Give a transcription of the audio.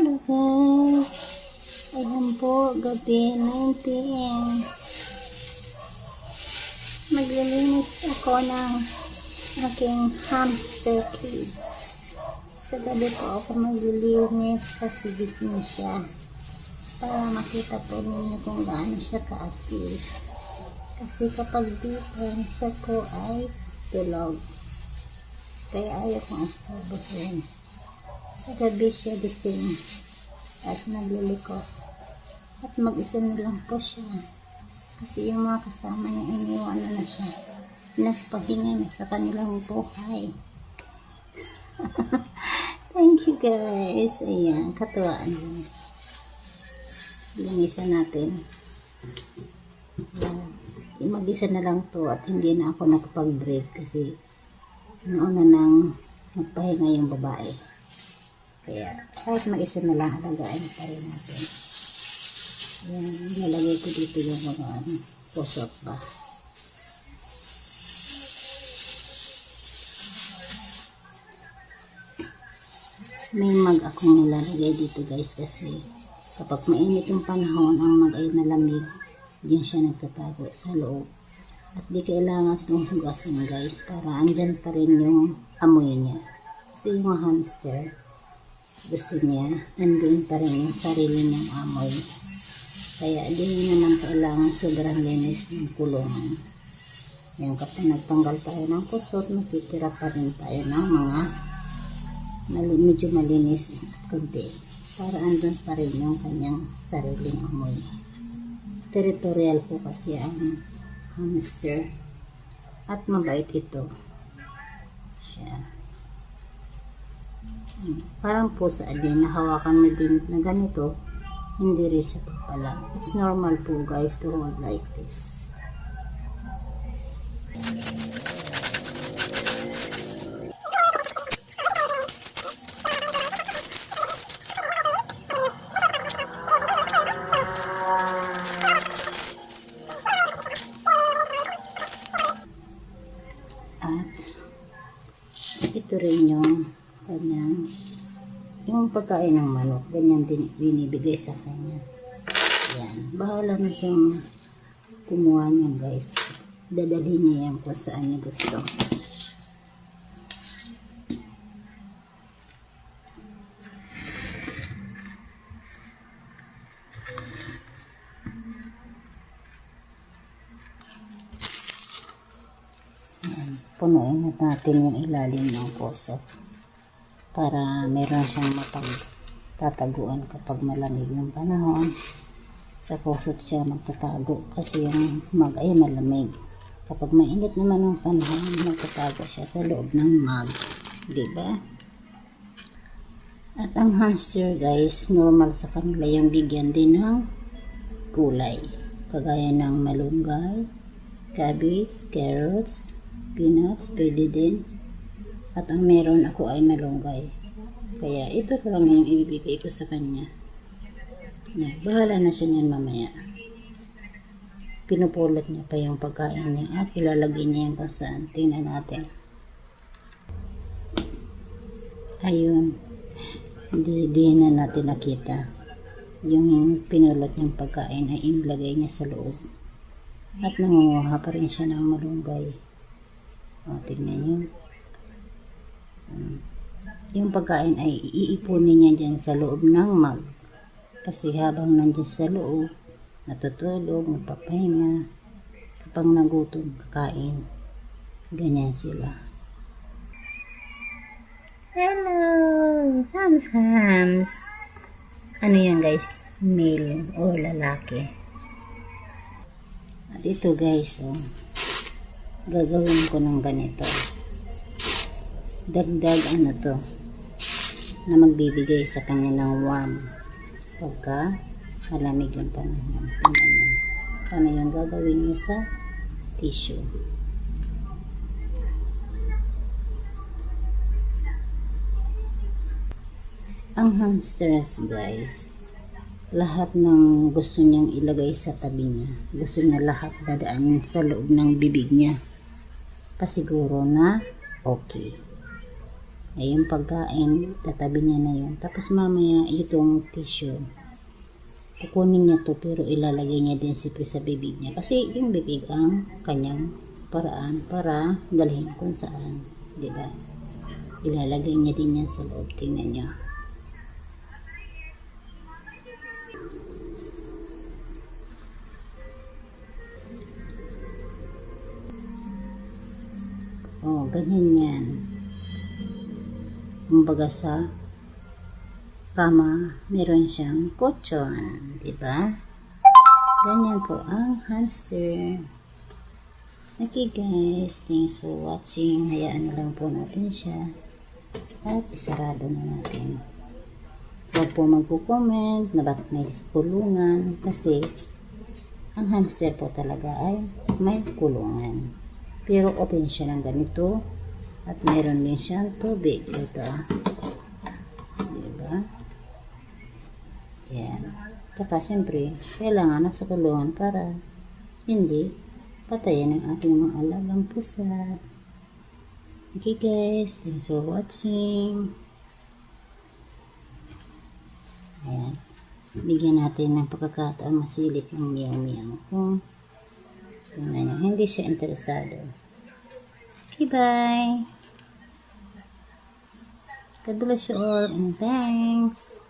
Hello guys, ayan po, gabi 9 PM. Maglilinis ako ng aking hamster cage. Sa gabi po ako maglilinis kasi gising siya para makita po ninyo kung gaano siya ka-active. Kasi kapag daytime siya po ay tulog, kaya ayaw kong astorbohin. Sa gabi siya gising at nagliliko at mag-isa na lang po siya kasi yung mga kasama niya iniwanan na siya, nagpahinga na sa kanilang buhay. Thank you guys. Ayan, katuwaan yun. Linisan natin. Mag-isa na lang to at hindi na ako nakapag-break kasi noon na nang magpahinga yung babae. Kaya kahit mag-isa na lang, halagaan pa rin natin. Ayan, lalagay ko dito yung mga pusot ba. May mag akong nilalagay dito guys kasi kapag mainit yung panahon, ang mag ay malamig. Diyan siya nagtatago sa loob. At di kailangan itong hugasan guys para andyan pa rin yung amoy niya. Kasi yung hamster, gusto niya, andun pa rin yung sarili niyang amoy. Kaya di naman kailangan sobrang linis ng kulungan. Yan, kapag nagtanggal tayo ng kusot, matitira pa rin tayo ng mga medyo malinis at kunti. Para andun pa rin yung kanyang sariling amoy. Territorial po kasi ang hamster. At mabait ito. Siya. Parang pusa din, nahawakan mo din na ganito, hindi rin siya pala. It's normal po guys to hold like this. At ito rin yung kanyang yung pagkain ng manok, ganyan din binibigay sa kanya. Yan, bahala na siyang kumuha niyan guys, dadalhin niya yan kung saan niya gusto. Yan, punuin natin yung ilalim ng puso para meron siyang mapagtataguan kapag malamig yung panahon. Sa kusot siya magtatago kasi yung mag ay malamig. Kapag mainit naman ang panahon, magtatago siya sa loob ng mag, diba? At ang hamster guys, normal sa kanila yung bigyan din ng gulay, kagaya ng malunggay, cabbage, carrots, peanuts, pwede din. At ang meron ako ay malunggay. Kaya ito lang yung ibibigay ko sa kanya. Bahala na siya niyan mamaya. Pinupulot niya pa yung pagkain niya at ilalagay niya yung kung saan. Tingnan natin. Ayun. Hindi na natin nakita. Yung pinulot niyang pagkain ay inilagay niya sa loob. At nangunguha pa rin siya ng malunggay. O, tingnan yun. Yung pagkain ay iipunin niya dyan sa loob ng mag. Kasi habang nandiyan sa loob, natutulog, napapahinga, kapag nagutom, kakain. Ganyan sila. Hello! Hams, hams! Ano yan guys? Male o lalaki. At ito guys, oh, gagawin ko ng ganito. Dagdag ano to na magbibigay sa kanya ng warm pagka malamig yung panahon. Ano yung gagawin niya sa tissue. Ang hamsters guys, lahat ng gusto niyang ilagay sa tabi niya, gusto niya lahat dadaan sa loob ng bibig niya, pasiguro na okay. Ay yung pagkain, tatabi niya na yun. Tapos mamaya itong tissue, kukunin niya to pero ilalagay niya din siyempre sa bibig niya. Kasi yung bibig ang kanyang paraan para dalhin kung saan. Diba? Ilalagay niya din yan sa loob. Tingnan niyo. Oh, ganyan yan. Kumbaga sa kama, meron siyang kutsyon. Diba? Ganyan po ang hamster. Okay guys, thanks for watching. Hayaan na lang po natin siya. At isarado na natin. Huwag po magko-comment na bakit may kulungan. Kasi ang hamster po talaga ay may kulungan. Pero open siya ng ganito. At meron din siyang tubig. Ito. Diba? Yan. Tsaka syempre, kailangan nasa kulungan para hindi patayan ang ating mga alagang pusa. Okay guys, thanks for watching. Ayan. Bigyan natin ng pagkakataon masilip ng meow-meow. Kung hindi siya interesado. Okay, bye. God bless you all and thanks.